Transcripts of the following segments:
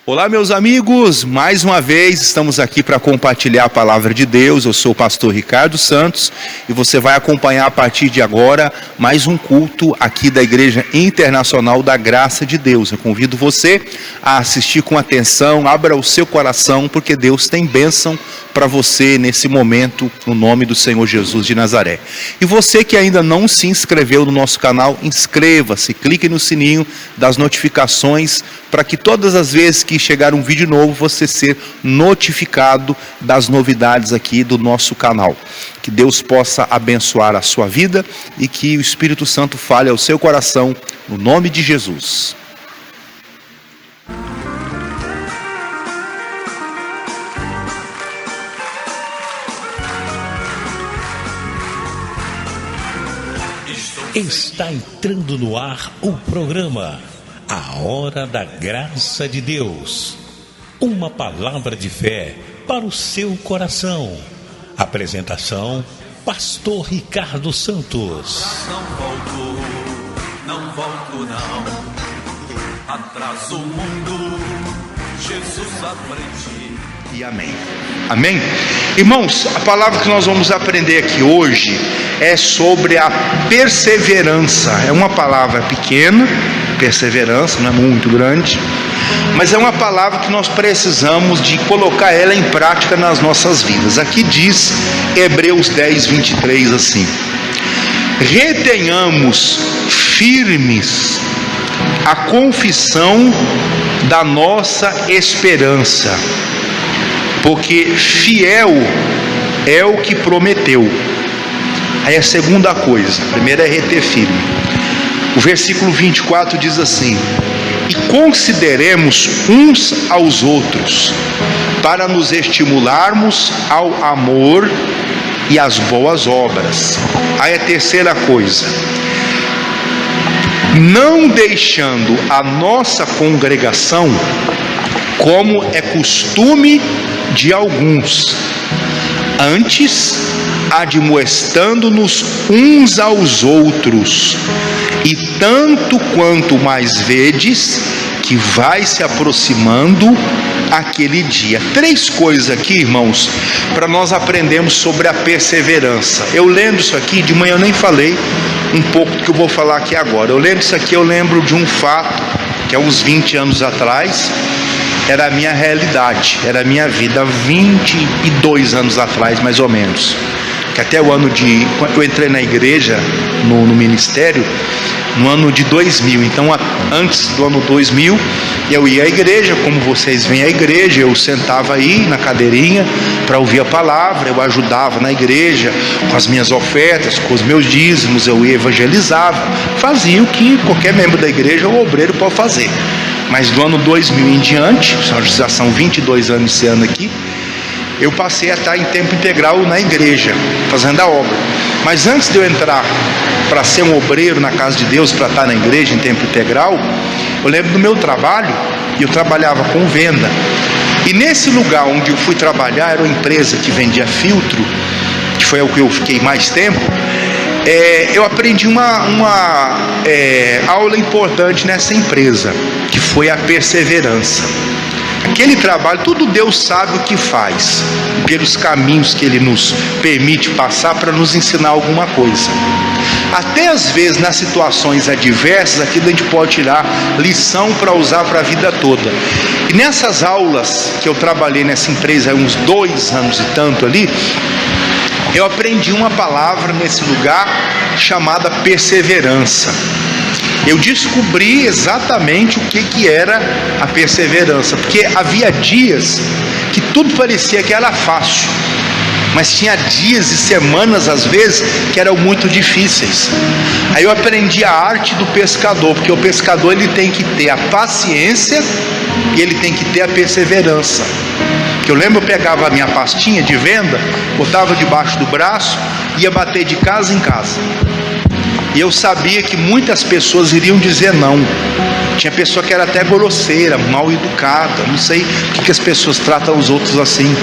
Olá, meus amigos, mais uma vez estamos aqui para compartilhar a palavra de Deus. Eu sou o pastor Ricardo Santos e você vai acompanhar a partir de agora mais um culto aqui da Igreja Internacional da Graça de Deus. Eu convido você a assistir com atenção, abra o seu coração, porque Deus tem bênção para você nesse momento, no nome do Senhor Jesus de Nazaré. E você que ainda não se inscreveu no nosso canal, inscreva-se, clique no sininho das notificações, para que todas as vezes que chegar um vídeo novo, você ser notificado das novidades aqui do nosso canal. Que Deus possa abençoar a sua vida e que o Espírito Santo fale ao seu coração, no nome de Jesus. Está entrando no ar o programa A Hora da Graça de Deus. Uma palavra de fé para o seu coração. Apresentação, Pastor Ricardo Santos. Não volto não. Atrás o mundo, Jesus aprendi. E amém. Amém? Irmãos, a palavra que nós vamos aprender aqui hoje é sobre a perseverança. É uma palavra pequena, perseverança, não é muito grande, mas é uma palavra que nós precisamos de colocar ela em prática nas nossas vidas. Aqui diz Hebreus 10, 23 assim: retenhamos firmes a confissão da nossa esperança, porque fiel é o que prometeu. Aí a segunda coisa, a primeira é reter firme. O versículo 24 diz assim: e consideremos uns aos outros, para nos estimularmos ao amor e às boas obras. Aí a terceira coisa: não deixando a nossa congregação, como é costume de alguns, antes admoestando-nos uns aos outros, e tanto quanto mais vedes que vai se aproximando aquele dia. Três coisas aqui, irmãos, para nós aprendermos sobre a perseverança. Eu lendo isso aqui, de manhã eu nem falei um pouco do que eu vou falar aqui agora. Eu lendo isso aqui, eu lembro de um fato que há uns 20 anos atrás era a minha realidade, era a minha vida, 22 anos atrás mais ou menos, que até o ano de, quando eu entrei na igreja, no ministério, no ano de 2000, então antes do ano 2000, eu ia à igreja, como vocês vêm à igreja, eu sentava aí na cadeirinha para ouvir a palavra, eu ajudava na igreja com as minhas ofertas, com os meus dízimos, eu evangelizava, fazia o que qualquer membro da igreja ou obreiro pode fazer. Mas do ano 2000 em diante, já são 22 anos esse ano aqui, eu passei a estar em tempo integral na igreja, fazendo a obra. Mas antes de eu entrar para ser um obreiro na casa de Deus, para estar na igreja em tempo integral, eu lembro do meu trabalho, e eu trabalhava com venda. E nesse lugar onde eu fui trabalhar, era uma empresa que vendia filtro, que foi o que eu fiquei mais tempo. Eu aprendi uma aula importante nessa empresa, que foi a perseverança. Aquele trabalho, tudo Deus sabe o que faz, pelos caminhos que Ele nos permite passar para nos ensinar alguma coisa. Até às vezes nas situações adversas, aquilo a gente pode tirar lição para usar para a vida toda. E nessas aulas que eu trabalhei nessa empresa há uns 2 anos e tanto ali, eu aprendi uma palavra nesse lugar chamada perseverança. Eu descobri exatamente o que era a perseverança, porque havia dias que tudo parecia que era fácil, mas tinha dias e semanas às vezes que eram muito difíceis. Aí eu aprendi a arte do pescador, porque o pescador ele tem que ter a paciência e ele tem que ter a perseverança. Eu lembro, eu pegava a minha pastinha de venda, botava debaixo do braço, ia bater de casa em casa. E eu sabia que muitas pessoas iriam dizer não. Tinha pessoa que era até grosseira, mal educada, não sei porque as pessoas tratam os outros assim.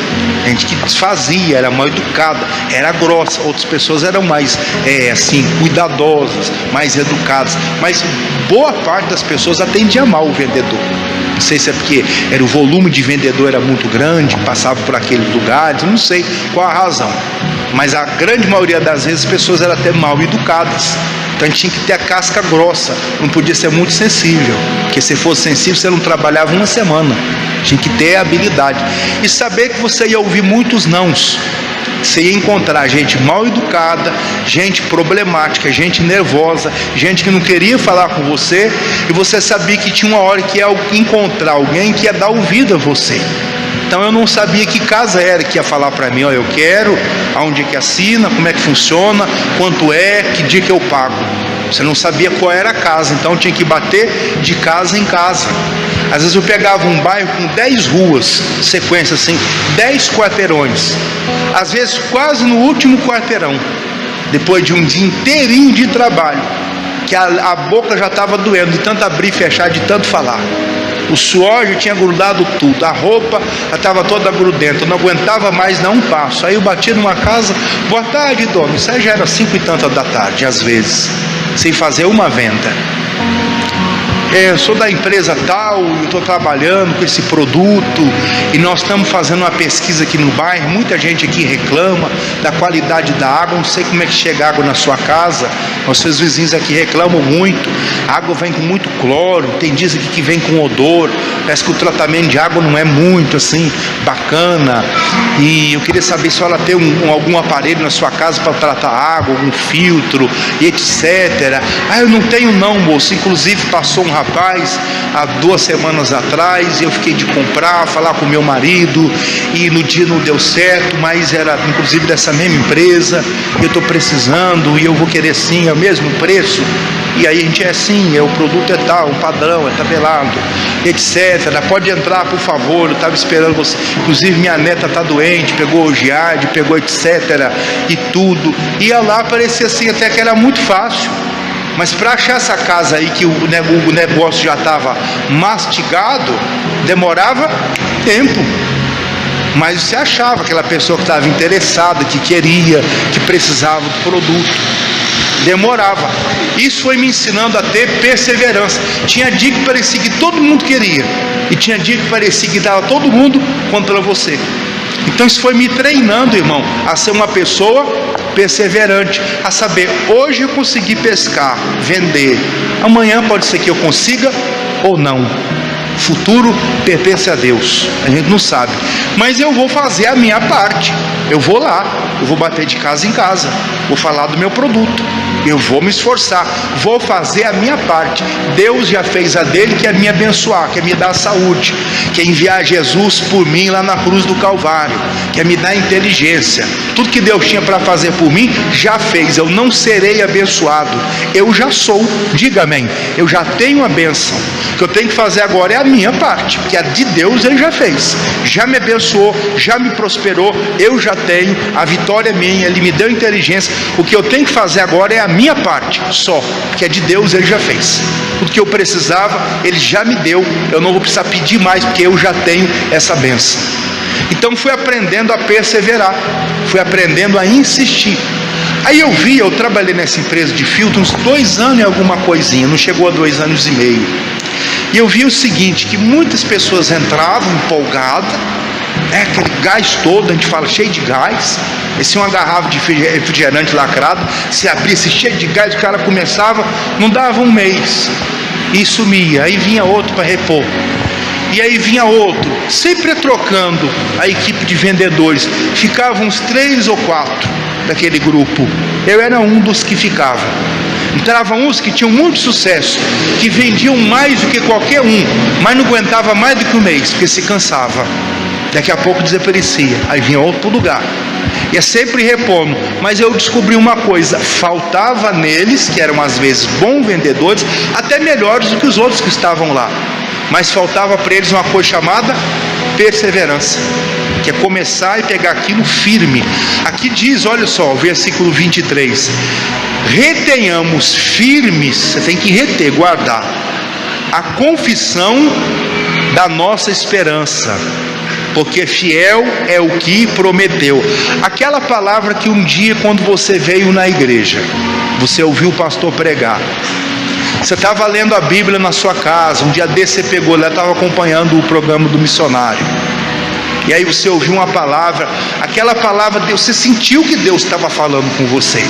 Gente que desfazia, era mal educada, era grossa. Outras pessoas eram mais assim, cuidadosas, mais educadas. Mas boa parte das pessoas atendia mal o vendedor. Não sei se é porque o volume de vendedor era muito grande, passava por aqueles lugares, não sei qual a razão. Mas a grande maioria das vezes as pessoas eram até mal educadas. Então a gente tinha que ter a casca grossa, não podia ser muito sensível, porque se fosse sensível você não trabalhava uma semana. Tinha que ter a habilidade e saber que você ia ouvir muitos nãos. Você ia encontrar gente mal educada, gente problemática, gente nervosa, gente que não queria falar com você, e você sabia que tinha uma hora que ia encontrar alguém que ia dar ouvido a você. Então eu não sabia que casa era que ia falar para mim, ó, eu quero, aonde é que assina, como é que funciona, quanto é, que dia que eu pago. Você não sabia qual era a casa, então tinha que bater de casa em casa. Às vezes eu pegava um bairro com 10 ruas, sequência assim, 10 quarteirões, às vezes quase no último quarteirão, depois de um dia inteirinho de trabalho, que a boca já estava doendo, de tanto abrir e fechar, de tanto falar. O suor já tinha grudado tudo, a roupa já estava toda grudenta, eu não aguentava mais dar um passo. Aí eu bati numa casa, boa tarde, dona. Isso aí já era 5 e tantas da tarde, às vezes, sem fazer uma venda. Eu sou da empresa tal, eu estou trabalhando com esse produto e nós estamos fazendo uma pesquisa aqui no bairro. Muita gente aqui reclama da qualidade da água. Não sei como é que chega água na sua casa. Nossos vizinhos aqui reclamam muito. A água vem com muito cloro, tem dias aqui que vem com odor. Parece que o tratamento de água não é muito assim bacana. E eu queria saber se ela tem algum aparelho na sua casa para tratar água, algum filtro e etc. Ah, eu não tenho não, moço. Inclusive passou um rapaz há 2 semanas atrás e eu fiquei de comprar, falar com meu marido, e no dia não deu certo, mas era inclusive dessa mesma empresa. Eu estou precisando e eu vou querer sim, é o mesmo preço. E aí a gente é assim, o produto é tal, o padrão, é tabelado, etc. Pode entrar, por favor, eu estava esperando você. Inclusive minha neta está doente, pegou o giardia, pegou etc. E tudo. Ia lá, parecia assim até que era muito fácil. Mas para achar essa casa aí que o negócio já estava mastigado, demorava tempo. Mas você achava aquela pessoa que estava interessada, que queria, que precisava do produto. Demorava. Isso foi me ensinando a ter perseverança. Tinha dia que parecia que todo mundo queria, e tinha dia que parecia que estava todo mundo contra você. Então isso foi me treinando, irmão, a ser uma pessoa perseverante, a saber, hoje eu consegui pescar, vender, amanhã pode ser que eu consiga ou não. Futuro pertence a Deus, a gente não sabe, mas eu vou fazer a minha parte. Eu vou lá, eu vou bater de casa em casa, vou falar do meu produto, eu vou me esforçar, vou fazer a minha parte. Deus já fez a dele, que é me abençoar, que é me dar saúde, que é enviar Jesus por mim lá na cruz do Calvário, que é me dar inteligência. Tudo que Deus tinha para fazer por mim, já fez. Eu não serei abençoado, eu já sou, diga amém. Eu já tenho a bênção. O que eu tenho que fazer agora é a minha parte, que a de Deus ele já fez, já me abençoou, já me prosperou, eu já tenho, a vitória é minha, ele me deu inteligência. O que eu tenho que fazer agora é a minha parte só, que a de Deus ele já fez. Tudo que eu precisava ele já me deu, eu não vou precisar pedir mais, porque eu já tenho essa bênção. Então fui aprendendo a perseverar, fui aprendendo a insistir. Aí eu trabalhei nessa empresa de filtro uns 2 anos e alguma coisinha, não chegou a 2 anos e meio. E eu vi o seguinte, que muitas pessoas entravam empolgadas, aquele gás todo, a gente fala cheio de gás, esse é uma garrafa de refrigerante lacrado, se abrisse cheio de gás, o cara começava, não dava um mês, e sumia, aí vinha outro para repor, e aí vinha outro, sempre trocando a equipe de vendedores, ficavam uns 3 ou 4 daquele grupo, eu era um dos que ficava. Entravam uns que tinham muito sucesso, que vendiam mais do que qualquer um, mas não aguentava mais do que um mês, porque se cansava, daqui a pouco desaparecia, aí vinha outro lugar, e é sempre repondo. Mas eu descobri uma coisa, faltava neles, que eram às vezes bons vendedores, até melhores do que os outros que estavam lá, mas faltava para eles uma coisa chamada perseverança, que é começar e pegar aquilo firme. Aqui diz, olha só, o versículo 23, retenhamos firmes, você tem que reter, guardar, a confissão da nossa esperança, porque fiel é o que prometeu. Aquela palavra que um dia, quando você veio na igreja, você ouviu o pastor pregar, Você estava lendo a Bíblia na sua casa, um dia desse você pegou lá, estava acompanhando o programa do missionário, e aí você ouviu uma palavra, aquela palavra, você sentiu que Deus estava falando com você.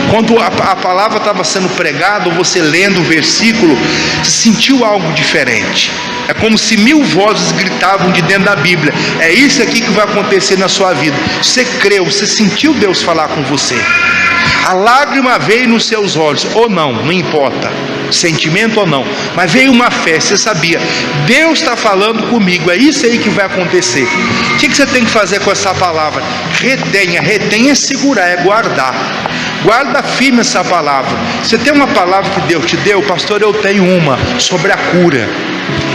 Quando a palavra estava sendo pregada, ou você lendo o versículo, você sentiu algo diferente. É como se 1000 vozes gritavam de dentro da Bíblia: é isso aqui que vai acontecer na sua vida. Você creu, você sentiu Deus falar com você. A lágrima veio nos seus olhos, ou não importa, sentimento ou não, mas veio uma fé, você sabia, Deus está falando comigo, é isso aí que vai acontecer. O que você tem que fazer com essa palavra? Retenha é segurar, é guardar. Guarda firme essa palavra. Você tem uma palavra que Deus te deu? Pastor, eu tenho uma sobre a cura.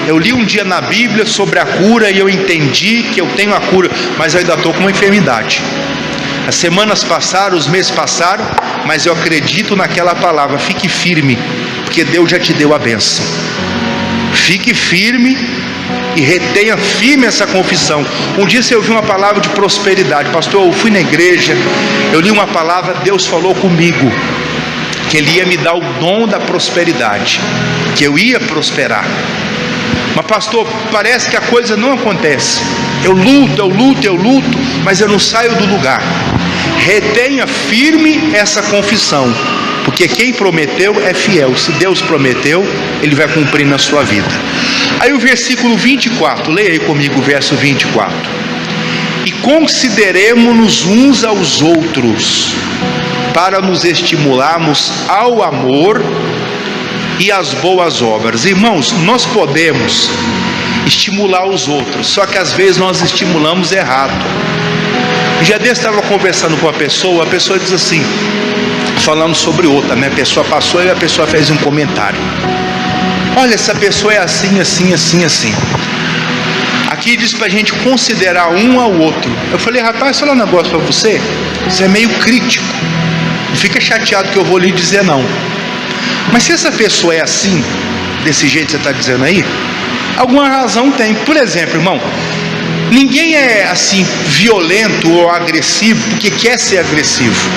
Eu li um dia na Bíblia sobre a cura e eu entendi que eu tenho a cura, mas eu ainda estou com uma enfermidade. As semanas passaram, os meses passaram, mas eu acredito naquela palavra. Fique firme, porque Deus já te deu a bênção. Fique firme e retenha firme essa confissão. Um dia você ouviu uma palavra de prosperidade. Pastor, eu fui na igreja, eu li uma palavra, Deus falou comigo que Ele ia me dar o dom da prosperidade, que eu ia prosperar. Mas pastor, parece que a coisa não acontece. Eu luto, mas eu não saio do lugar. Retenha firme essa confissão, porque quem prometeu é fiel. Se Deus prometeu, Ele vai cumprir na sua vida. Aí o versículo 24, leia aí comigo o verso 24. E consideremos-nos uns aos outros, para nos estimularmos ao amor e às boas obras. Irmãos, nós podemos estimular os outros, só que às vezes nós estimulamos errado. Um dia desse estava conversando com a pessoa diz assim, falando sobre outra, né? A pessoa passou e a pessoa fez um comentário: olha, essa pessoa é assim, assim, assim, assim. Aqui diz para a gente considerar um ao outro. Eu falei: rapaz, falar um negócio para você, você é meio crítico, não fica chateado que eu vou lhe dizer não. Mas se essa pessoa é assim, desse jeito que você está dizendo aí, alguma razão tem. Por exemplo, irmão, ninguém é assim violento ou agressivo porque quer ser agressivo.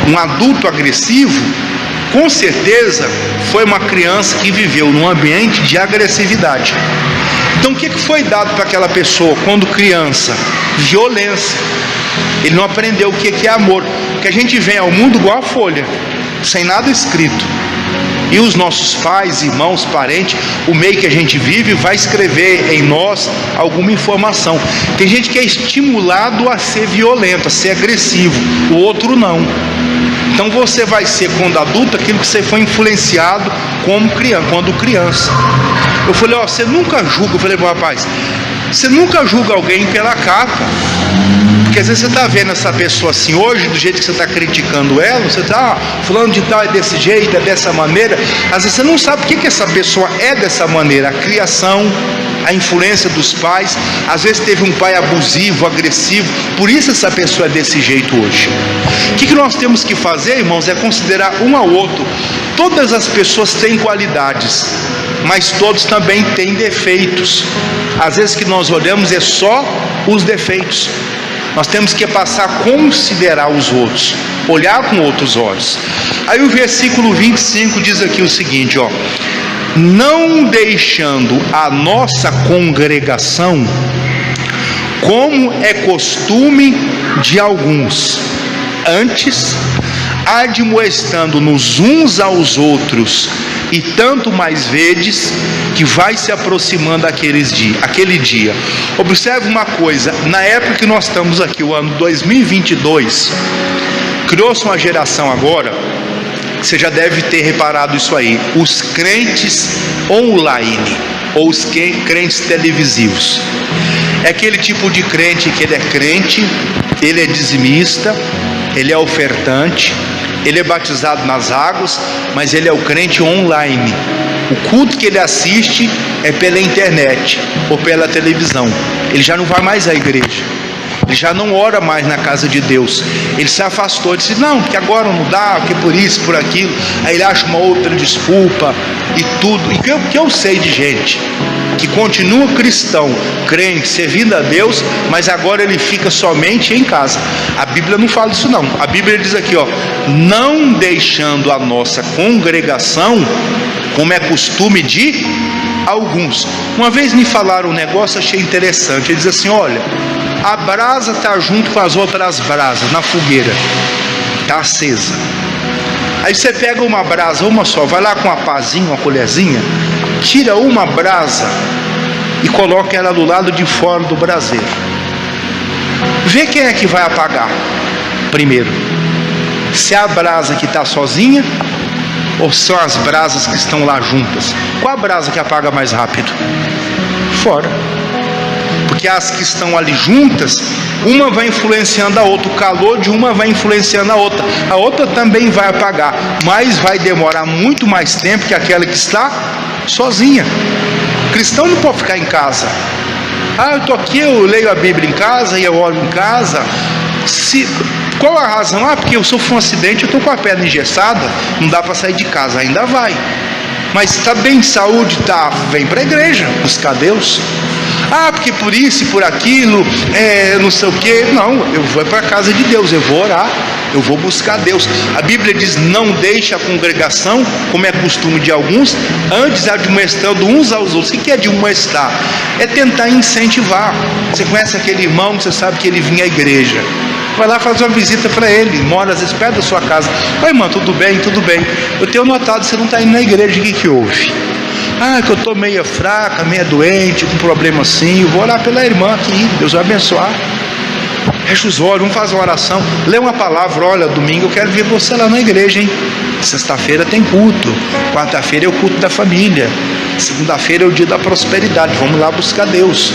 Um adulto agressivo, com certeza, foi uma criança que viveu num ambiente de agressividade. Então o que foi dado para aquela pessoa quando criança? Violência. Ele não aprendeu o que é amor, porque a gente vem ao mundo igual a folha, sem nada escrito. E os nossos pais, irmãos, parentes, o meio que a gente vive vai escrever em nós alguma informação. Tem gente que é estimulado a ser violento, a ser agressivo, o outro não. Então você vai ser, quando adulto, aquilo que você foi influenciado como criança, quando criança. Eu falei: ó, você nunca julga. Eu falei para o rapaz: você nunca julga alguém pela capa. Porque às vezes você está vendo essa pessoa assim hoje, do jeito que você está criticando ela, você está fulano de tal é desse jeito, é dessa maneira. Às vezes você não sabe por que essa pessoa é dessa maneira. A criação, a influência dos pais, às vezes teve um pai abusivo, agressivo, por isso essa pessoa é desse jeito hoje. O que nós temos que fazer, irmãos, é considerar um ao outro. Todas as pessoas têm qualidades, mas todos também têm defeitos. Às vezes que nós olhamos é só os defeitos. Nós temos que passar a considerar os outros, olhar com outros olhos. Aí o versículo 25 diz aqui o seguinte, ó: não deixando a nossa congregação, como é costume de alguns, antes admoestando-nos uns aos outros, e tanto mais vedes que vai se aproximando aquele dia. Observe uma coisa, na época que nós estamos aqui, o ano 2022, criou-se uma geração agora, você já deve ter reparado isso aí, os crentes online, ou os crentes televisivos. É aquele tipo de crente que ele é crente, ele é dizimista, ele é ofertante, ele é batizado nas águas, mas ele é o crente online. O culto que ele assiste é pela internet ou pela televisão. Ele já não vai mais à igreja, ele já não ora mais na casa de Deus. Ele se afastou, disse: não, porque agora não dá, porque por isso, por aquilo. Aí ele acha uma outra desculpa e tudo. E que eu sei de gente, que continua cristão, crente, servindo a Deus, mas agora ele fica somente em casa. A Bíblia não fala isso não. A Bíblia diz aqui, ó, não deixando a nossa congregação, como é costume de alguns. Uma vez me falaram um negócio, achei interessante. Ele diz assim, olha, a brasa está junto com as outras brasas na fogueira, está acesa. Aí você pega uma brasa, uma só, vai lá com uma pazinha, uma colherzinha, tira uma brasa e coloca ela do lado de fora do braseiro. Vê quem é que vai apagar primeiro. Se é a brasa que está sozinha ou são as brasas que estão lá juntas? Qual a brasa que apaga mais rápido? Fora. Porque as que estão ali juntas, uma vai influenciando a outra, o calor de uma vai influenciando a outra também vai apagar, mas vai demorar muito mais tempo que aquela que está sozinha. O cristão não pode ficar em casa. Eu estou aqui, eu leio a Bíblia em casa e eu oro em casa. Qual a razão? Porque eu sofro um acidente, eu estou com a perna engessada, não dá para sair de casa. Ainda vai, mas está bem de saúde, tá, vem para a igreja buscar Deus. Porque por isso e por aquilo, não sei o que. Não, eu vou para a casa de Deus, eu vou orar, eu vou buscar Deus. A Bíblia diz, não deixe a congregação, como é costume de alguns, antes admoestando uns aos outros. O que é admoestar? É tentar incentivar. Você conhece aquele irmão, você sabe que ele vinha à igreja, vai lá fazer uma visita para ele, mora às vezes perto da sua casa. Oi, irmão, tudo bem? Tudo bem. Eu tenho notado que você não está indo na igreja, o que houve? Que eu estou meia fraca, meia doente, com problema assim. Eu vou orar pela irmã aqui, Deus vai abençoar. Fecha os olhos, vamos fazer uma oração, lê uma palavra. Olha, domingo eu quero ver você lá na igreja, hein? Sexta-feira tem culto, quarta-feira é o culto da família, segunda-feira é o dia da prosperidade, vamos lá buscar Deus.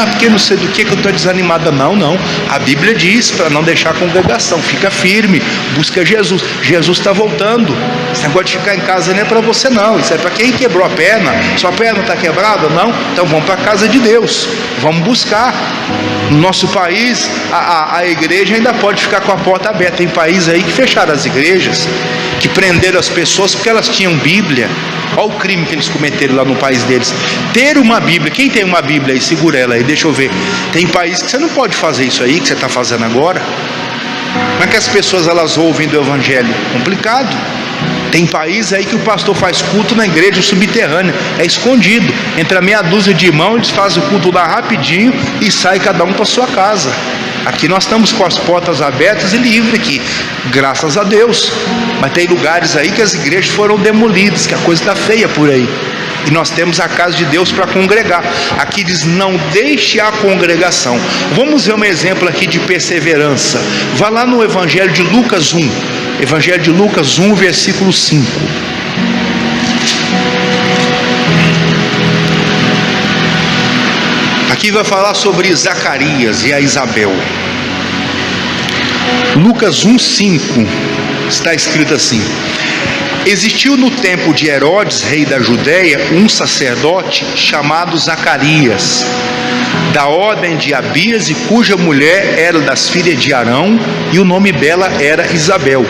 Porque não sei do que eu estou desanimada. Não, a Bíblia diz para não deixar a congregação, fica firme, busca Jesus. Jesus está voltando. Esse negócio de ficar em casa não é para você não, isso é para quem quebrou a perna. Sua perna está quebrada? Não, então vamos para a casa de Deus, vamos buscar. No nosso país a igreja ainda pode ficar com a porta aberta. Tem países aí que fecharam as igrejas, que prenderam as pessoas porque elas tinham Bíblia. Olha o crime que eles cometeram lá no país deles. Ter uma Bíblia, quem tem uma Bíblia aí, segura ela aí, deixa eu ver. Tem país que você não pode fazer isso aí, que você está fazendo agora. Como é que as pessoas elas ouvem do Evangelho? Complicado. Tem país aí que o pastor faz culto na igreja subterrânea, é escondido. Entre a meia dúzia de irmãos, eles fazem o culto lá rapidinho e sai cada um para sua casa. Aqui nós estamos com as portas abertas e livres aqui, graças a Deus. Mas tem lugares aí que as igrejas foram demolidas, que a coisa está feia por aí. E nós temos a casa de Deus para congregar. Aqui diz, não deixe a congregação. Vamos ver um exemplo aqui de perseverança. Vá lá no Evangelho de Lucas 1. Evangelho de Lucas 1, versículo 5. Aqui vai falar sobre Zacarias e a Isabel. Lucas 1:5 está escrito assim: existiu no tempo de Herodes, rei da Judéia, um sacerdote chamado Zacarias, da ordem de Abias, e cuja mulher era das filhas de Arão, e o nome dela era Isabel.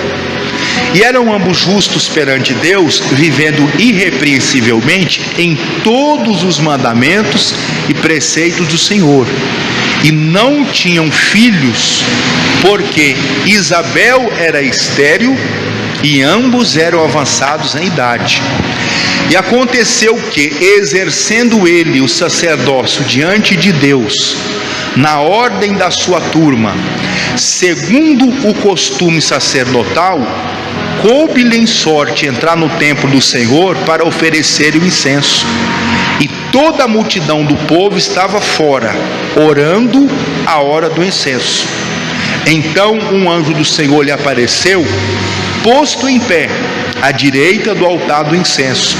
E eram ambos justos perante Deus, vivendo irrepreensivelmente em todos os mandamentos e preceitos do Senhor. E não tinham filhos, porque Isabel era estéril e ambos eram avançados em idade. E aconteceu que, exercendo ele o sacerdócio diante de Deus, na ordem da sua turma, segundo o costume sacerdotal, coube-lhe em sorte entrar no templo do Senhor para oferecer o incenso. E toda a multidão do povo estava fora, orando a hora do incenso. Então um anjo do Senhor lhe apareceu, posto em pé, à direita do altar do incenso.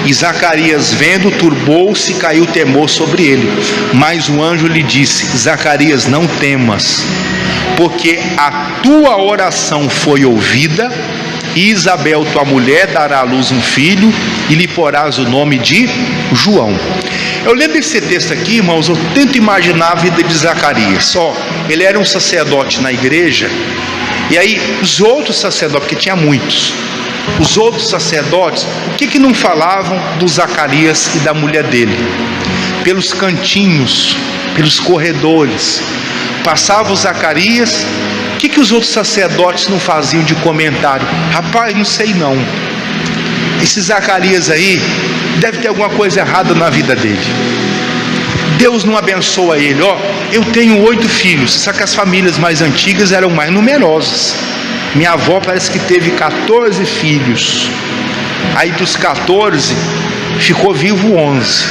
E Zacarias, vendo, turbou-se e caiu temor sobre ele. Mas o anjo lhe disse: Zacarias, não temas, porque a tua oração foi ouvida, e Isabel, tua mulher, dará à luz um filho, e lhe porás o nome de João. Eu lendo esse texto aqui, irmãos, eu tento imaginar a vida de Zacarias. Ele era um sacerdote na igreja, e aí os outros sacerdotes, porque tinha muitos, Os outros sacerdotes, o que não falavam do Zacarias e da mulher dele? Pelos cantinhos, pelos corredores, passava o Zacarias. O que os outros sacerdotes não faziam de comentário? Rapaz, não sei não, esse Zacarias aí deve ter alguma coisa errada na vida dele. Deus não abençoa ele. Eu tenho 8 filhos, só que as famílias mais antigas eram mais numerosas. Minha avó parece que teve 14 filhos. Aí dos 14 ficou vivo 11.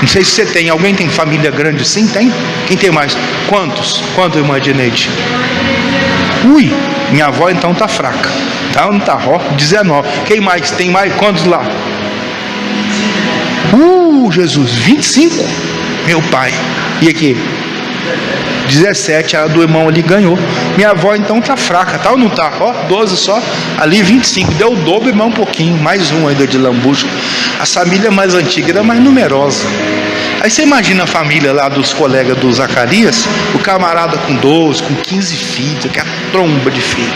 Não sei se você tem. Alguém tem família grande assim? Tem? Quem tem mais? Quantos, irmã Edneide? Ui, minha avó então tá fraca. Tá, não tá? 19. Quem mais? Tem mais? Quantos lá? Jesus, 25? Meu pai. E aqui? 17, a do irmão ali ganhou. Minha avó então tá fraca, tá ou não tá? 12 só, ali 25, deu o dobro, irmão, um pouquinho, mais um ainda de lambujo. A família mais antiga era mais numerosa. Aí você imagina a família lá dos colegas do Zacarias, o camarada com 12, com 15 filhos, aquela tromba de filho.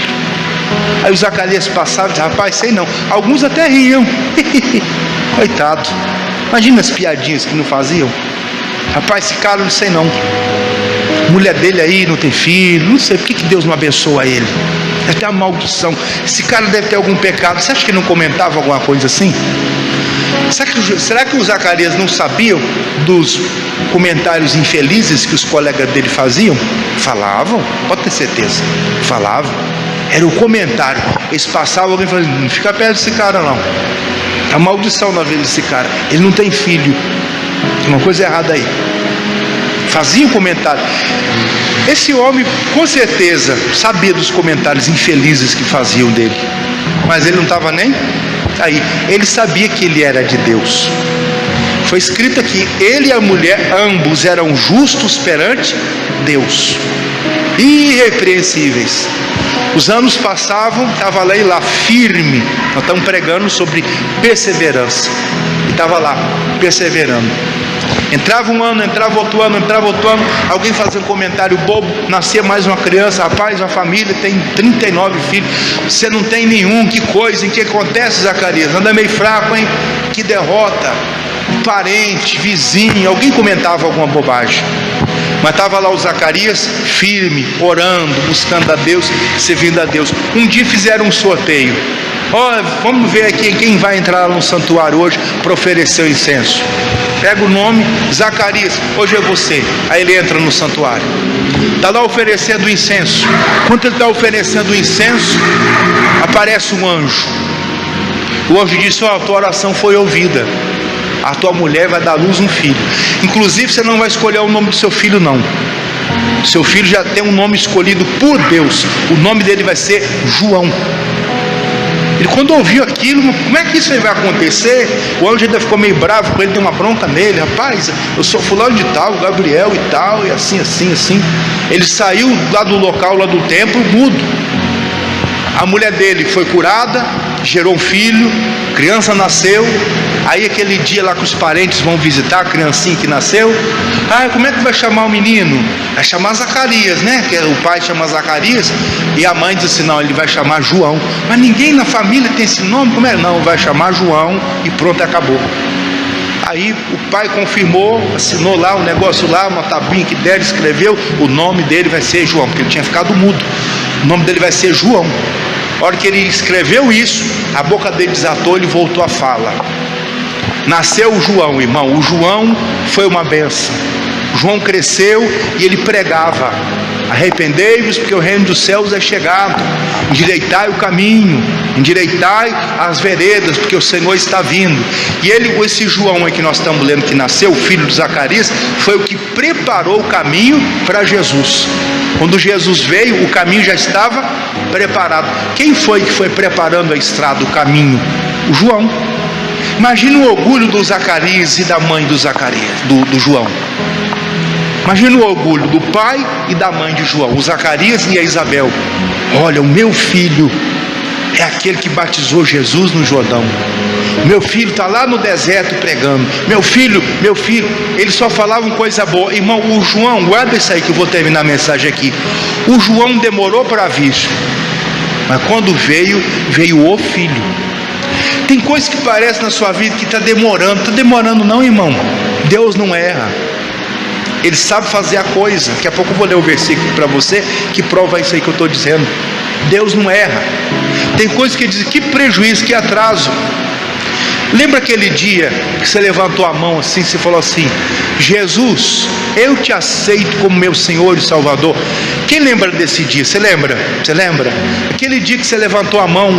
Aí o Zacarias passava e dizia, rapaz, sei não. Alguns até riam. Coitado. Imagina as piadinhas que não faziam. Rapaz, esse cara não sei não. Mulher dele aí não tem filho, não sei por que Deus não abençoa ele. Deve ter uma maldição. Esse cara deve ter algum pecado. Você acha que ele não comentava alguma coisa assim? Será que os Zacarias não sabiam dos comentários infelizes que os colegas dele faziam? Falavam, pode ter certeza. Falavam. Era o comentário. Eles passavam, alguém falava, não fica perto desse cara não. A maldição na vida desse cara. Ele não tem filho. Tem uma coisa errada aí. Fazia um comentário. Esse homem com certeza sabia dos comentários infelizes que faziam dele, mas ele não estava nem aí. Ele sabia que ele era de Deus. Foi escrito aqui, ele e a mulher ambos eram justos perante Deus, irrepreensíveis. Os anos passavam, estava lá firme. Nós estamos pregando sobre perseverança. E estava lá, perseverando. Entrava um ano, entrava outro ano, alguém fazia um comentário bobo, nascia mais uma criança, rapaz, uma família tem 39 filhos, você não tem nenhum, que coisa, em que acontece, Zacarias? Anda meio fraco, hein? Que derrota, parente, vizinho, alguém comentava alguma bobagem. Mas estava lá o Zacarias firme, orando, buscando a Deus, servindo a Deus. Um dia fizeram um sorteio. Vamos ver aqui quem vai entrar no santuário hoje para oferecer o incenso. Pega o nome, Zacarias, hoje é você. Aí ele entra no santuário. Está lá oferecendo o incenso. Quando ele está oferecendo o incenso, aparece um anjo. O anjo disse, a tua oração foi ouvida. A tua mulher vai dar à luz um filho. Inclusive você não vai escolher o nome do seu filho não. Seu filho já tem um nome escolhido por Deus. O nome dele vai ser João. Ele quando ouviu aquilo, como é que isso aí vai acontecer? O anjo ainda ficou meio bravo com ele, deu uma bronca nele. Rapaz, eu sou fulano de tal, Gabriel e tal, e assim. Ele saiu lá do local, lá do templo, mudo. A mulher dele foi curada, gerou um filho, criança nasceu. Aí aquele dia lá que os parentes vão visitar a criancinha que nasceu, como é que vai chamar o menino? Vai chamar Zacarias, né? Que o pai chama Zacarias e a mãe diz assim, não, ele vai chamar João. Mas ninguém na família tem esse nome, como é? Não, vai chamar João e pronto, acabou. Aí o pai confirmou, assinou lá um negócio lá, uma tabuinha que deram, escreveu, o nome dele vai ser João, porque ele tinha ficado mudo. O nome dele vai ser João. A hora que ele escreveu isso, a boca dele desatou, ele voltou a fala. Nasceu o João, irmão. O João foi uma bênção. O João cresceu e ele pregava: arrependei-vos, porque o reino dos céus é chegado. Endireitai o caminho, endireitai as veredas, porque o Senhor está vindo. E esse João aí que nós estamos lendo, que nasceu, o filho de Zacarias, foi o que preparou o caminho para Jesus. Quando Jesus veio, o caminho já estava preparado. Quem foi que foi preparando a estrada, o caminho? O João. Imagina o orgulho do Zacarias e da mãe do Zacarias, do João. Imagina o orgulho do pai e da mãe de João, o Zacarias e a Isabel. Olha, o meu filho é aquele que batizou Jesus no Jordão. Meu filho está lá no deserto pregando. Meu filho, eles só falavam coisa boa. Irmão, o João, guarda isso aí que eu vou terminar a mensagem aqui. O João demorou para vir. Mas quando veio o Filho. Tem coisa que parece na sua vida que está demorando não, irmão. Deus não erra, Ele sabe fazer a coisa. Daqui a pouco eu vou ler o versículo para você que prova isso aí que eu estou dizendo. Deus não erra. Tem coisa que diz, que prejuízo, que atraso. Lembra aquele dia que você levantou a mão assim, você falou assim: Jesus, eu te aceito como meu Senhor e Salvador. Quem lembra desse dia? Você lembra? Você lembra? Aquele dia que você levantou a mão,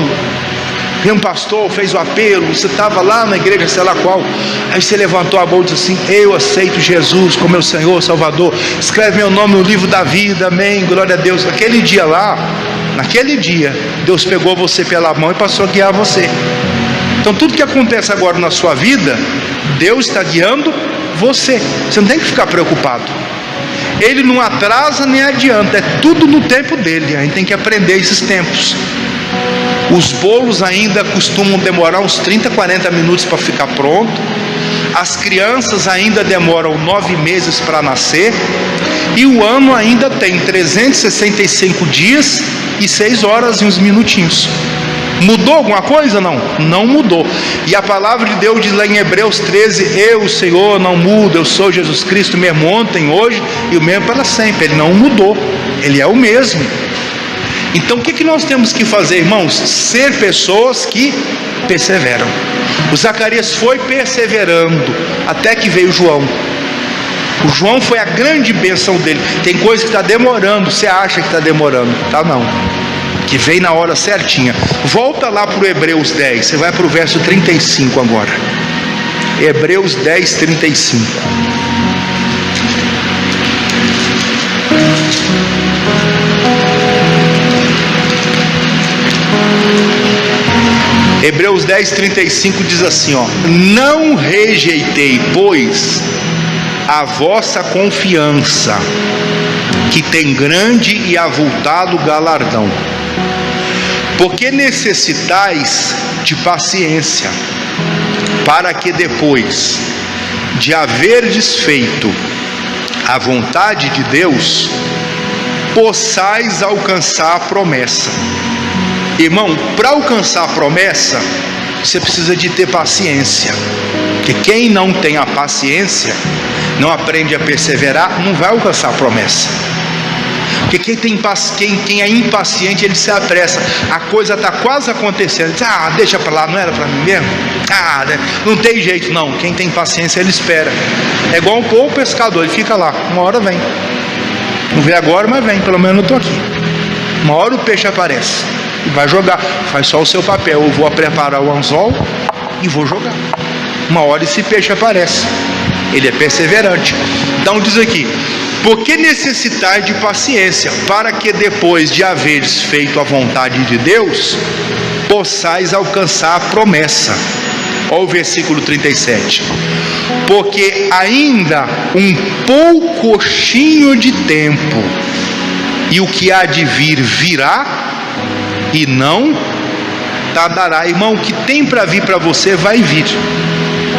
veio um pastor, fez o apelo, você estava lá na igreja, sei lá qual, aí você levantou a mão e disse assim: eu aceito Jesus como meu Senhor, Salvador, escreve meu nome no livro da vida, amém, glória a Deus. Naquele dia lá, naquele dia, Deus pegou você pela mão e passou a guiar você. Então tudo que acontece agora na sua vida, Deus está guiando você. Você não tem que ficar preocupado. Ele não atrasa nem adianta, é tudo no tempo dele. A gente tem que aprender esses tempos. Os bolos ainda costumam demorar uns 30, 40 minutos para ficar pronto. As crianças ainda demoram 9 meses para nascer. E o ano ainda tem 365 dias e 6 horas e uns minutinhos. Mudou alguma coisa? Não, não mudou. E a palavra de Deus diz lá em Hebreus 13: eu, Senhor, não mudo, eu sou Jesus Cristo, mesmo ontem, hoje e o mesmo para sempre. Ele não mudou, Ele é o mesmo. Então o que nós temos que fazer, irmãos? Ser pessoas que perseveram. O Zacarias foi perseverando até que veio João. O João foi a grande bênção dele. Tem coisa que está demorando, você acha que está demorando, tá? Não, que vem na hora certinha. Volta lá para o Hebreus 10, você vai para o verso 35 agora. Hebreus 10, 35. Hebreus 10, 35 diz assim, ó: não rejeitei, pois, a vossa confiança, que tem grande e avultado galardão, porque necessitais de paciência, para que depois de haverdes feito a vontade de Deus, possais alcançar a promessa. Irmão, para alcançar a promessa, você precisa de ter paciência, porque quem não tem a paciência, não aprende a perseverar, não vai alcançar a promessa. Porque quem é impaciente, ele se apressa, a coisa está quase acontecendo, ele diz: ah, deixa para lá, não era para mim mesmo? Ah, não tem jeito. Não, quem tem paciência, ele espera. É igual o pescador, ele fica lá, uma hora vem, não vem agora, mas vem, pelo menos eu estou aqui. Uma hora o peixe aparece e vai jogar, faz só o seu papel. Eu vou preparar o anzol e vou jogar. Uma hora esse peixe aparece, ele é perseverante. Então diz aqui: porque necessitar de paciência, para que depois de haveres feito a vontade de Deus, possais alcançar a promessa. Olha o versículo 37. Porque ainda um poucochinho de tempo, e o que há de vir virá, e não tardará. Irmão, o que tem para vir para você vai vir,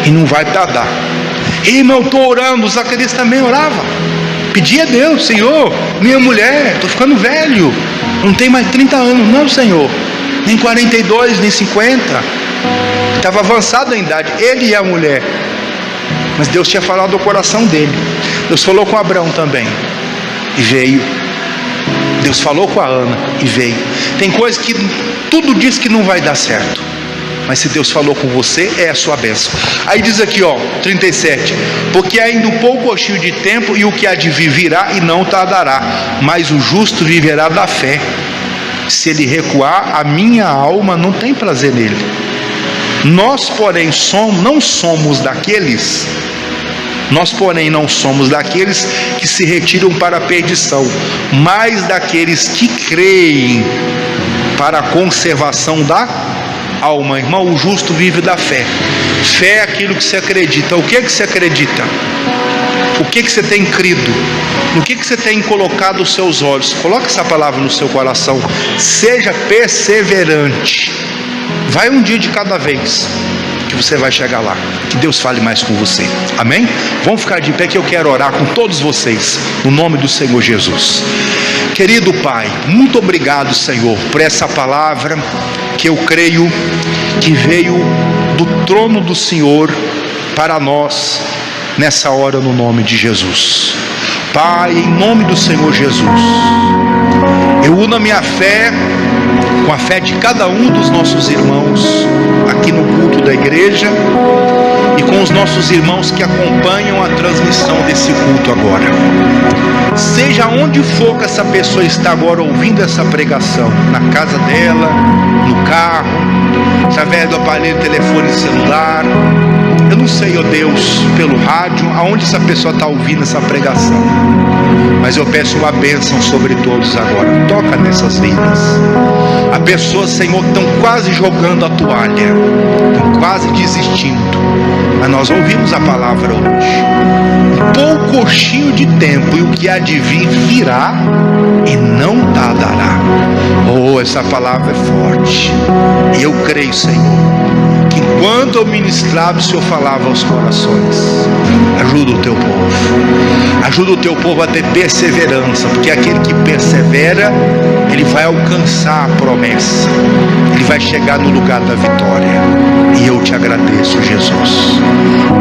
e não vai tardar. Irmão, eu estou orando. O Zacarias também orava, pedia a Deus: Senhor, minha mulher, estou ficando velho, não tem mais 30 anos, não, Senhor, nem 42, nem 50, estava avançado em idade, ele e a mulher. Mas Deus tinha falado do coração dele. Deus falou com Abraão também, e veio. Deus falou com a Ana, e veio. Tem coisa que tudo diz que não vai dar certo, mas se Deus falou com você, é a sua bênção. Aí diz aqui, ó, 37: porque ainda um poucochinho de tempo, e o que há de vir virá, e não tardará, mas o justo viverá da fé. Se ele recuar, a minha alma não tem prazer nele. Nós, porém, não somos daqueles que se retiram para a perdição, mas daqueles que creem para a conservação da alma. Irmão, o justo vive da fé. Fé é aquilo que você acredita. O que você acredita? O que você tem crido? No que você tem colocado os seus olhos? Coloque essa palavra no seu coração. Seja perseverante. Vai um dia de cada vez, que você vai chegar lá. Que Deus fale mais com você. Amém? Vamos ficar de pé que eu quero orar com todos vocês, no nome do Senhor Jesus. Querido Pai, muito obrigado, Senhor, por essa palavra que eu creio que veio do trono do Senhor para nós nessa hora, no nome de Jesus. Pai, em nome do Senhor Jesus, eu uno a minha fé com a fé de cada um dos nossos irmãos aqui no culto da igreja e com os nossos irmãos que acompanham a transmissão desse culto agora. Seja onde for que essa pessoa está agora ouvindo essa pregação, na casa dela, no carro, através do aparelho telefone celular, eu não sei, ó Deus, pelo rádio, aonde essa pessoa está ouvindo essa pregação, mas eu peço uma bênção sobre todos agora. Toca nessas vidas. Há pessoas, Senhor, que estão quase jogando a toalha, estão quase desistindo, mas nós ouvimos a palavra hoje. Um poucochinho de tempo e o que há de vir virá e não tardará. Oh, essa palavra é forte. E eu creio, Senhor, que enquanto eu ministrava, o Senhor falava aos corações. Ajuda o teu povo. Ajuda o teu povo a ter perseverança, porque aquele que persevera, ele vai alcançar a promessa. Ele vai chegar no lugar da vitória. E eu te agradeço, Jesus.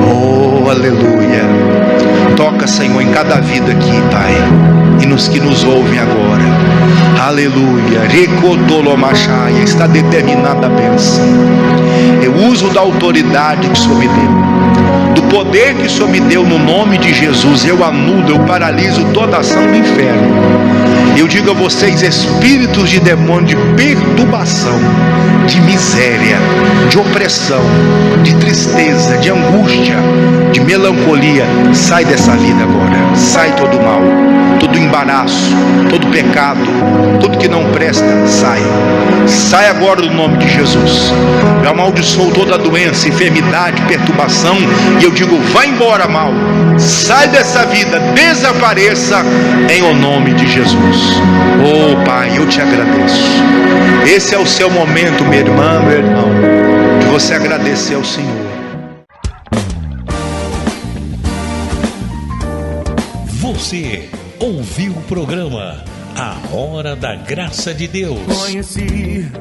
Oh, aleluia. Toca, Senhor, em cada vida aqui, Pai, e nos que nos ouvem agora. Aleluia. Recodolomachai. Está determinada a bênção. Eu uso da autoridade que o Senhor me deu, do poder que o Senhor me deu, no nome de Jesus. Eu anulo, eu paraliso toda ação do inferno. Eu digo a vocês, espíritos de demônio, de perturbação, de miséria, de opressão, de tristeza, de angústia, de melancolia, sai dessa vida agora. Sai todo mal, todo embaraço, todo pecado, tudo que não presta, sai. Sai agora no nome de Jesus. Eu amaldiçoo toda doença, enfermidade, perturbação, e eu digo, vai embora, mal. Sai dessa vida, desapareça em o nome de Jesus. Oh, Pai, eu te agradeço. Esse é o seu momento, minha irmã, meu irmão, de você agradecer ao Senhor. Você ouviu o programa A Hora da Graça de Deus. Conheci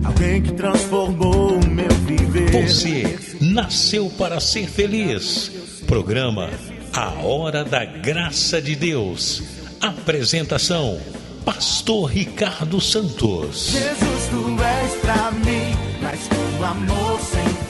alguém que transformou o meu viver. Você nasceu para ser feliz. Programa A Hora da Graça de Deus. Apresentação: Pastor Ricardo Santos. Jesus, tu és pra mim, mas com amor sem